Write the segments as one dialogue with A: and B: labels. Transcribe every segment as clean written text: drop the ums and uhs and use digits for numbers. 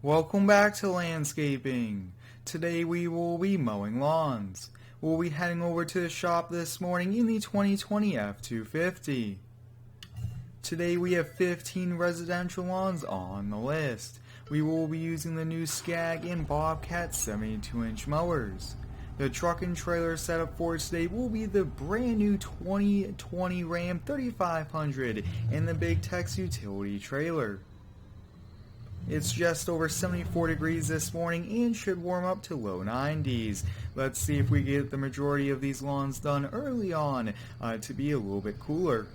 A: Welcome back to landscaping. Today we will be mowing lawns. We'll be heading over to the shop this morning in the 2020 F250. Today we have 15 residential lawns on the list. We will be using the new Scag and Bobcat 72-inch mowers. The truck and trailer setup for today will be the brand new 2020 Ram 3500 and the Big Tex utility trailer. It's just over 74 degrees this morning and should warm up to low 90s. Let's see if we get the majority of these lawns done early on to be a little bit cooler.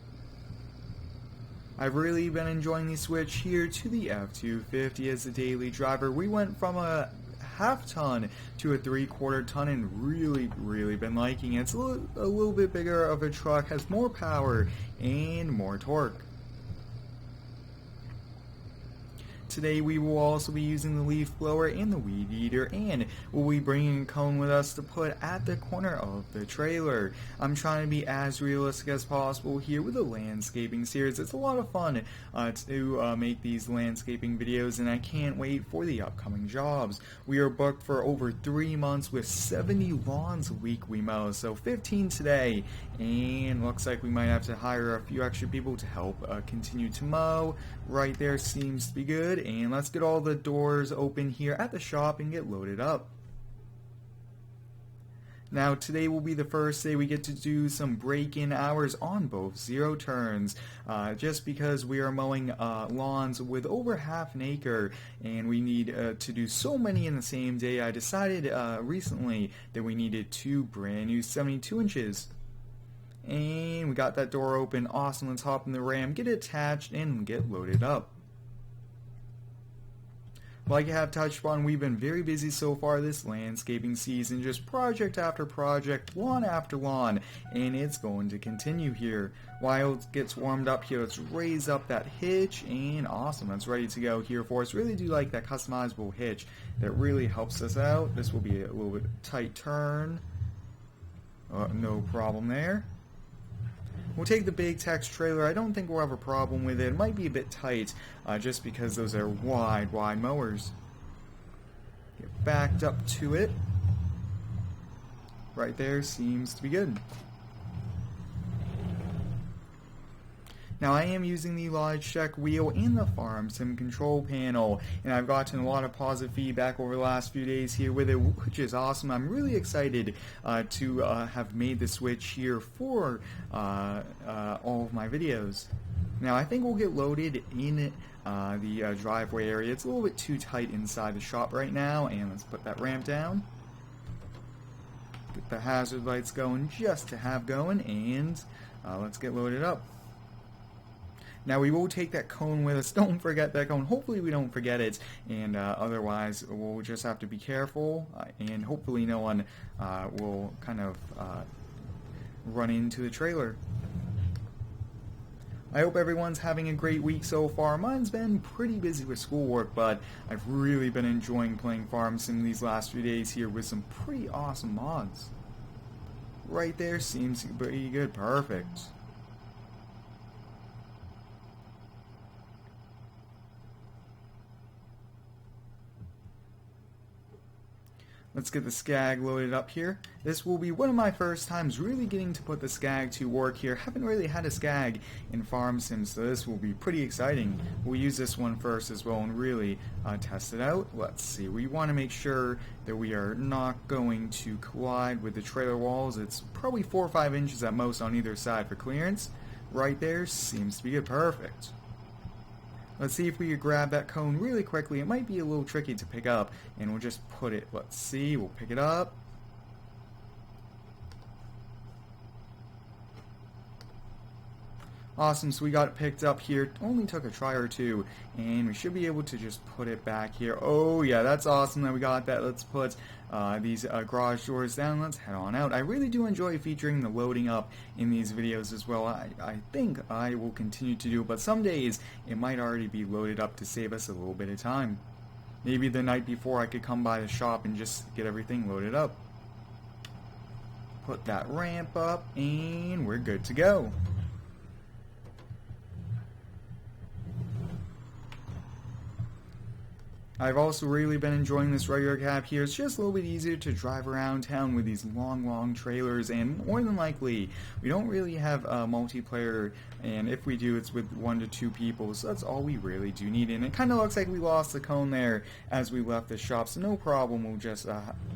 A: I've really been enjoying the switch here to the F250 as a daily driver. We went from a half ton to a 3/4 ton and really been liking it. It's a little bit bigger of a truck, has more power and more torque. Today we will also be using the leaf blower and the weed eater, and we'll be bringing a cone with us to put at the corner of the trailer. I'm trying to be as realistic as possible here with the landscaping series. It's a lot of fun to make these landscaping videos, and I can't wait for the upcoming jobs. We are booked for over 3 months with 70 lawns a week we mow, so 15 today, and looks like we might have to hire a few extra people to help continue to mow. Right there seems to be good. And let's get all the doors open here at the shop and get loaded up. Now today will be the first day we get to do some break-in hours on both zero turns, just because we are mowing lawns with over half an acre and we need to do so many in the same day. I decided recently that we needed 2 brand new 72 inches. And we got that door open. Awesome. Let's hop in the Ram, get it attached, and get loaded up. Like I have touched on, we've been very busy so far this landscaping season, just project after project, lawn after lawn, and it's going to continue here. While it gets warmed up here, let's raise up that hitch, and awesome, that's ready to go here for us. Really do like that customizable hitch. That really helps us out. This will be a little bit tight turn. No problem there. We'll take the Big Tex trailer. I don't think we'll have a problem with it. It might be a bit tight just because those are wide mowers. Get backed up to it. Right there seems to be good. Now I am using the Logitech wheel and the Farm Sim control panel, and I've gotten a lot of positive feedback over the last few days here with it, which is awesome. I'm really excited to have made the switch here for all of my videos. Now I think we'll get loaded in the driveway area. It's a little bit too tight inside the shop right now, and let's put that ramp down. Get the hazard lights going just to have going, and let's get loaded up. Now we will take that cone with us. Don't forget that cone. Hopefully we don't forget it, and otherwise we'll just have to be careful, and hopefully no one will kind of run into the trailer. I hope everyone's having a great week so far. Mine's been pretty busy with schoolwork, but I've really been enjoying playing Farm Sim these last few days here with some pretty awesome mods. Right there seems pretty good. Perfect. Let's get the Scag loaded up here. This will be one of my first times really getting to put the Scag to work here. Haven't really had a Scag in Farm Sim, so this will be pretty exciting. We'll use this one first as well and really test it out. Let's see. We want to make sure that we are not going to collide with the trailer walls. It's probably 4 or 5 inches at most on either side for clearance. Right there seems to be good. Perfect. Let's see if we could grab that cone really quickly. It might be a little tricky to pick up, and we'll just put it, let's see, we'll pick it up. Awesome, so we got it picked up here. Only took a try or two, and we should be able to just put it back here. Oh yeah, that's awesome that we got that. Let's put these garage doors down. Let's head on out. I really do enjoy featuring the loading up in these videos as well. I think I will continue to do it, but some days it might already be loaded up to save us a little bit of time. Maybe the night before I could come by the shop and just get everything loaded up. Put that ramp up, and we're good to go. I've also really been enjoying this regular cab here. It's just a little bit easier to drive around town with these long trailers, and more than likely, we don't really have a multiplayer, and if we do, it's with 1 to 2 people, so that's all we really do need. And it kind of looks like we lost the cone there as we left the shop, so no problem, we'll just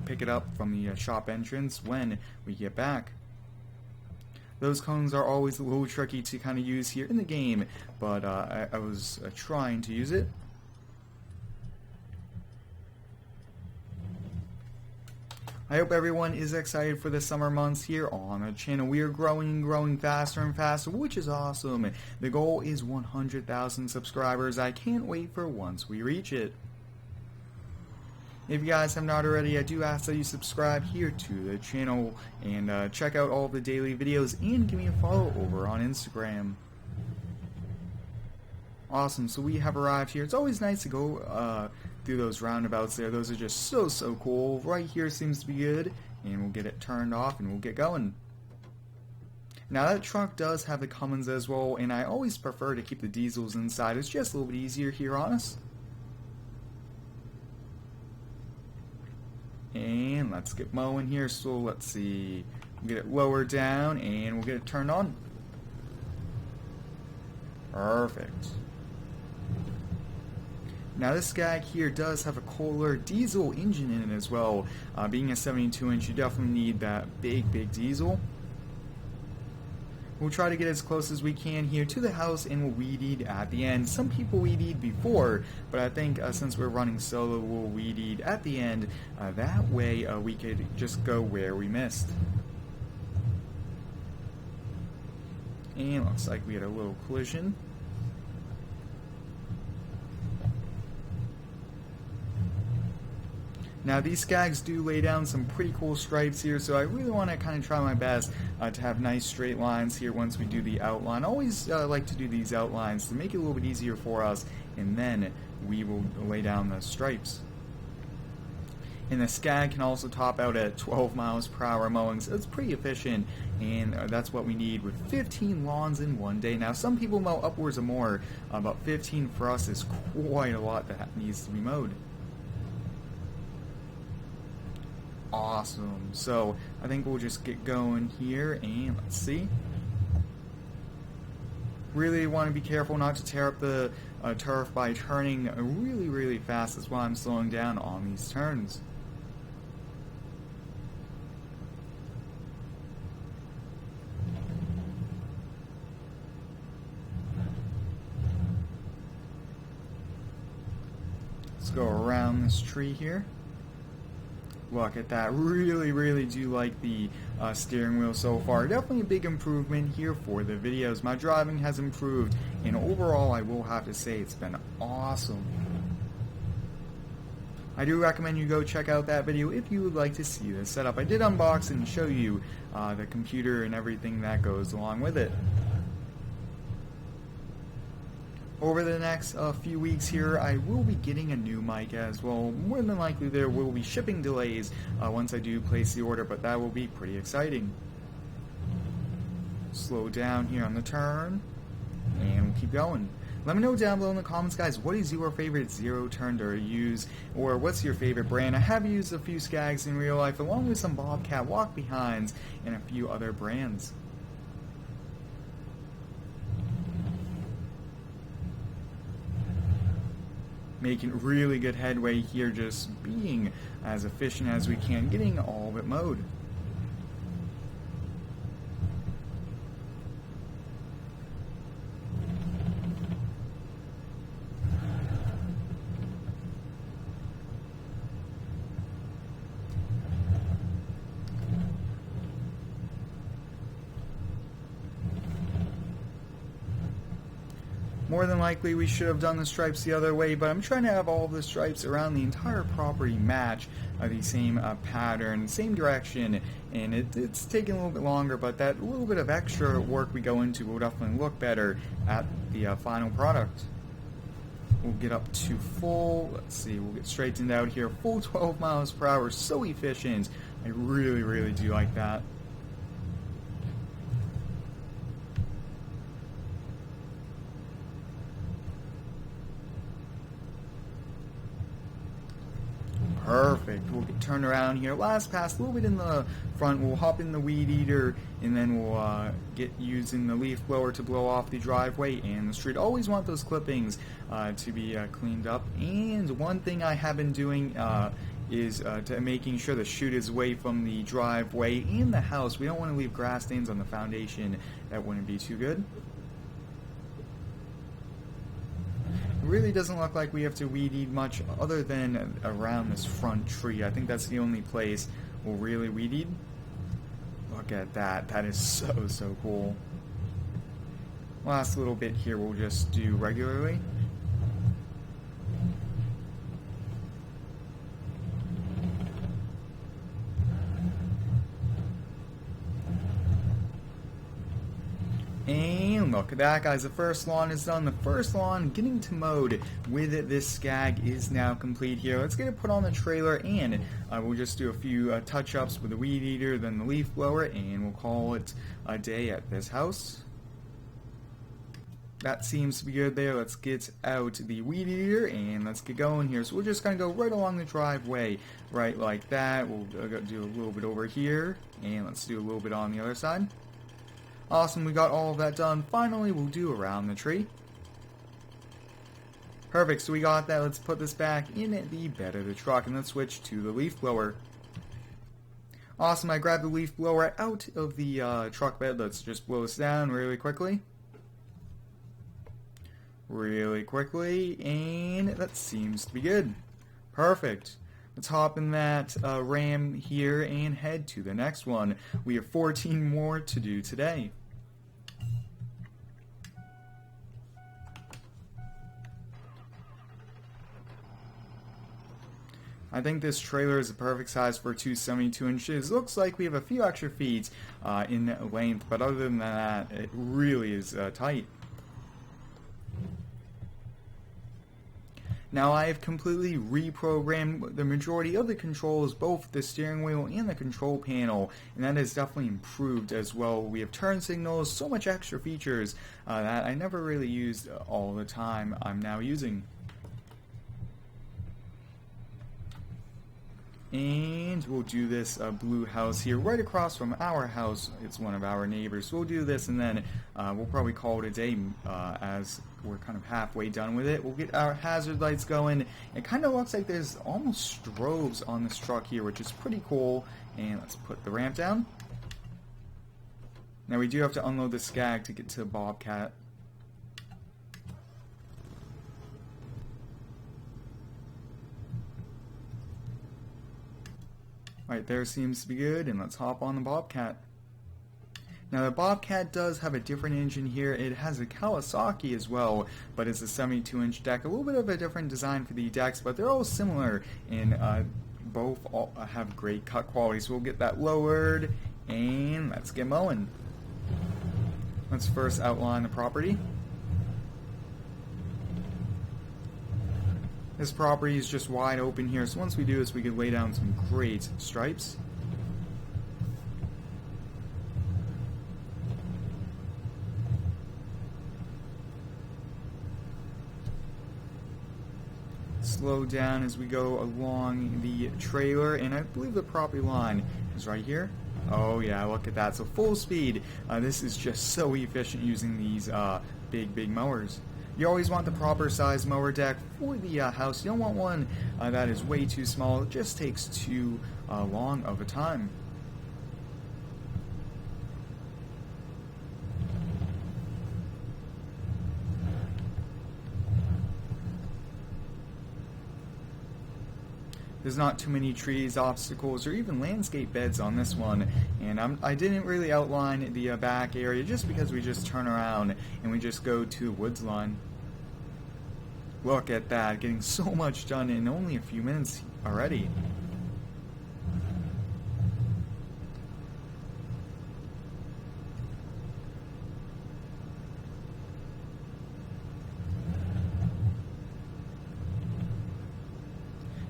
A: pick it up from the shop entrance when we get back. Those cones are always a little tricky to kind of use here in the game, but I was trying to use it. I hope everyone is excited for the summer months here on the channel. We are growing and growing faster and faster, which is awesome. The goal is 100,000 subscribers. I can't wait for once we reach it. If you guys have not already, I do ask that you subscribe here to the channel and check out all the daily videos and give me a follow over on Instagram. Awesome, so we have arrived here. It's always nice to go through those roundabouts there. Those are just so cool. Right here seems to be good, and we'll get it turned off and we'll get going. Now that truck does have the Cummins as well, and I always prefer to keep the diesels inside. It's just a little bit easier here on us. And let's get mowing here. So let's see, we'll get it lower down and we'll get it turned on. Perfect. Now this Scag here does have a Kohler diesel engine in it as well. Being a 72-inch, you definitely need that big diesel. We'll try to get as close as we can here to the house, and we'll weed eat at the end. Some people weed eat before, but I think since we're running solo, we'll weed eat at the end. That way we could just go where we missed. And looks like we had a little collision. Now these Skags do lay down some pretty cool stripes here, so I really want to kind of try my best to have nice straight lines here once we do the outline. I always like to do these outlines to make it a little bit easier for us, and then we will lay down the stripes. And the Scag can also top out at 12 miles per hour mowing, so it's pretty efficient, and that's what we need with 15 lawns in one day. Now some people mow upwards of more, but 15 for us is quite a lot that needs to be mowed. Awesome. So I think we'll just get going here, and let's see. Really want to be careful not to tear up the turf by turning really fast. That's why I'm slowing down on these turns. Let's go around this tree here. Look at that. Really do like the steering wheel so far. Definitely a big improvement here for the videos. My driving has improved, and overall I will have to say it's been awesome. I do recommend you go check out that video if you would like to see the setup. I did unbox and show you the computer and everything that goes along with it. Over the next few weeks here, I will be getting a new mic as well. More than likely there will be shipping delays once I do place the order, but that will be pretty exciting. Slow down here on the turn, and we'll keep going. Let me know down below in the comments, guys, what is your favorite zero turn to use, or what's your favorite brand? I have used a few Skags in real life, along with some Bobcat walk-behinds and a few other brands. Making really good headway here, just being as efficient as we can, getting all of it mowed. More than likely we should have done the stripes the other way, but I'm trying to have all the stripes around the entire property match the same pattern, same direction, and it's taking a little bit longer, but that little bit of extra work we go into will definitely look better at the final product. We'll get up to full, let's see, we'll get straightened out here, full 12 miles per hour, so efficient. I really do like that. Perfect. We'll get turned around here. Last pass, a little bit in the front. We'll hop in the weed eater, and then we'll get using the leaf blower to blow off the driveway and the street. Always want those clippings to be cleaned up. And one thing I have been doing is to making sure the chute is away from the driveway and the house. We don't want to leave grass stains on the foundation. That wouldn't be too good. It really doesn't look like we have to weed eat much other than around this front tree. I think that's the only place we'll really weed eat. Look at that. That is so cool. Last little bit here we'll just do regularly. And look at that, guys. The first lawn is done. The first lawn getting to mowed with this Scag is now complete here. Let's get it put on the trailer, and we'll just do a few touch-ups with the weed eater, then the leaf blower, and we'll call it a day at this house. That seems to be good there. Let's get out the weed eater and let's get going here. So we're just going to go right along the driveway, right like that. We'll do a little bit over here, and let's do a little bit on the other side. Awesome, we got all of that done. Finally, we'll do around the tree. Perfect, so we got that. Let's put this back in the bed of the truck, and let's switch to the leaf blower. Awesome, I grabbed the leaf blower out of the truck bed. Let's just blow this down really quickly. And that seems to be good. Perfect. Let's hop in that ram here and head to the next one. We have 14 more to do today. I think this trailer is the perfect size for 272 inches. Looks like we have a few extra feet in length, but other than that, it really is tight. Now I have completely reprogrammed the majority of the controls, both the steering wheel and the control panel, and that has definitely improved as well. We have turn signals, so much extra features that I never really used all the time I'm now using. And we'll do this blue house here right across from our house. It's one of our neighbors. So we'll do this, and then we'll probably call it a day as we're kind of halfway done with it. We'll get our hazard lights going. It kind of looks like there's almost strobes on this truck here, which is pretty cool. And let's put the ramp down. Now we do have to unload the Scag to get to Bobcat. Right there seems to be good, and let's hop on the Bobcat. Now the Bobcat does have a different engine here. It has a Kawasaki as well, but it's a 72-inch deck. A little bit of a different design for the decks, but they're all similar, and both have great cut quality. So we'll get that lowered, and let's get mowing. Let's first outline the property. This property is just wide open here, so once we do this, we can lay down some great stripes. Slow down as we go along the trailer, and I believe the property line is right here. Oh yeah, look at that. So full speed. This is just so efficient using these big mowers. You always want the proper size mower deck for the house. You don't want one that is way too small. It just takes too long of a time. There's not too many trees, obstacles, or even landscape beds on this one, and I didn't really outline the back area just because we just turn around and we just go to the woods line. Look at that, getting so much done in only a few minutes already.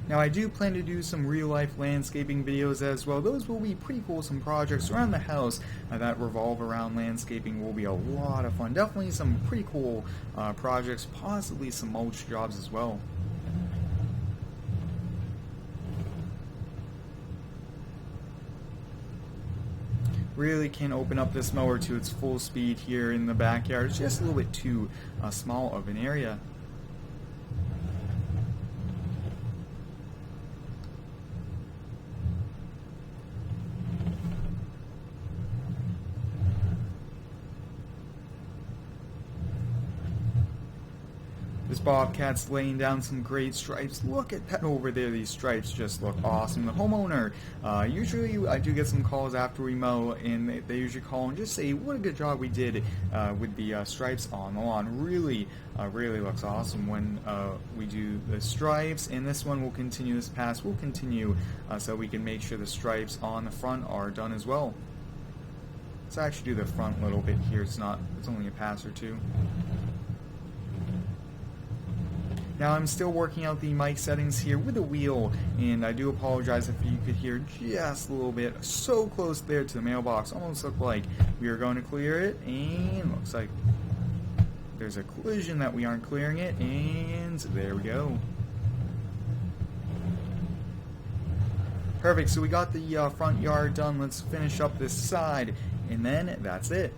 A: Now I do plan to do some real-life landscaping videos as well. Those will be pretty cool. Some projects around the house that revolve around landscaping will be a lot of fun. Definitely some pretty cool projects, possibly some mulch jobs as well. Really can't open up this mower to its full speed here in the backyard. It's just a little bit too small of an area. This Bobcat's laying down some great stripes. Look at that over there. These stripes just look awesome. The homeowner, usually I do get some calls after we mow, and they usually call and just say, what a good job we did with the stripes on the lawn. Really looks awesome when we do the stripes, and this one will continue, this pass will continue, so we can make sure the stripes on the front are done as well. Let's actually do the front a little bit here. It's only a pass or two. Now I'm still working out the mic settings here with the wheel, and I do apologize if you could hear just a little bit. So close there to the mailbox, almost looked like we are going to clear it, and looks like there's a collision that we aren't clearing it, and there we go. Perfect, so we got the front yard done. Let's finish up this side, and then that's it.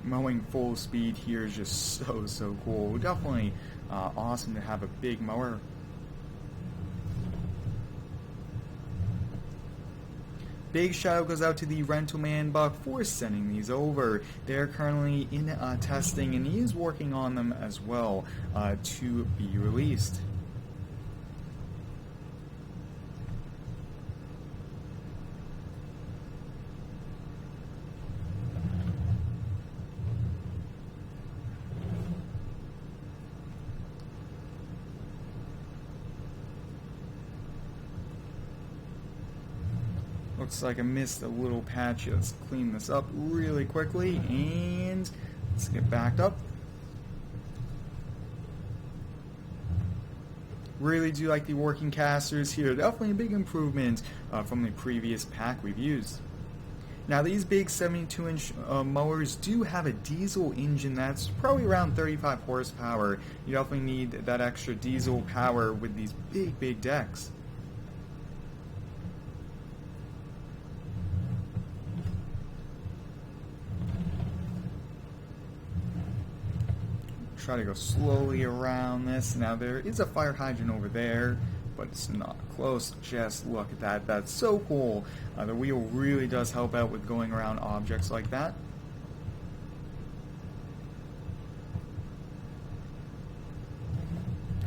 A: Mowing full speed here is just so cool. Definitely awesome to have a big mower. Big shout out goes out to the rental man Buck for sending these over. They're currently in testing, and he is working on them as well to be released. Looks like I missed a little patch. Let's clean this up really quickly, and let's get backed up. Really do like the working casters here. Definitely a big improvement from the previous pack we've used. Now these big 72-inch mowers do have a diesel engine that's probably around 35 horsepower. You definitely need that extra diesel power with these big decks. Try to go slowly around this. Now there is a fire hydrant over there, but it's not close. Just look at that. That's so cool. The wheel really does help out with going around objects like that.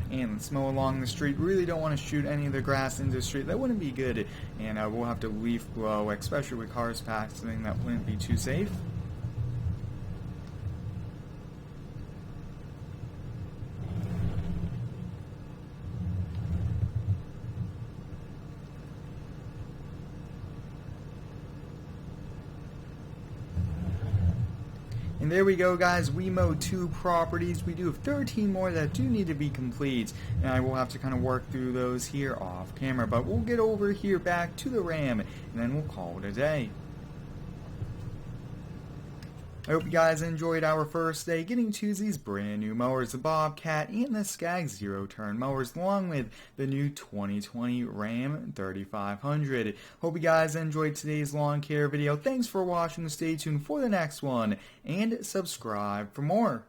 A: And let's mow along the street. Really don't want to shoot any of the grass into the street. That wouldn't be good. And we'll have to leaf blow, especially with cars passing. That wouldn't be too safe. And there we go, guys. We mowed 2 properties. We do have 13 more that do need to be complete, and I will have to kind of work through those here off camera, but we'll get over here back to the Ram, and then we'll call it a day. I hope you guys enjoyed our first day getting to these brand new mowers, the Bobcat and the Scag 0-turn mowers, along with the new 2020 Ram 3500. Hope you guys enjoyed today's lawn care video. Thanks for watching. Stay tuned for the next one, and subscribe for more.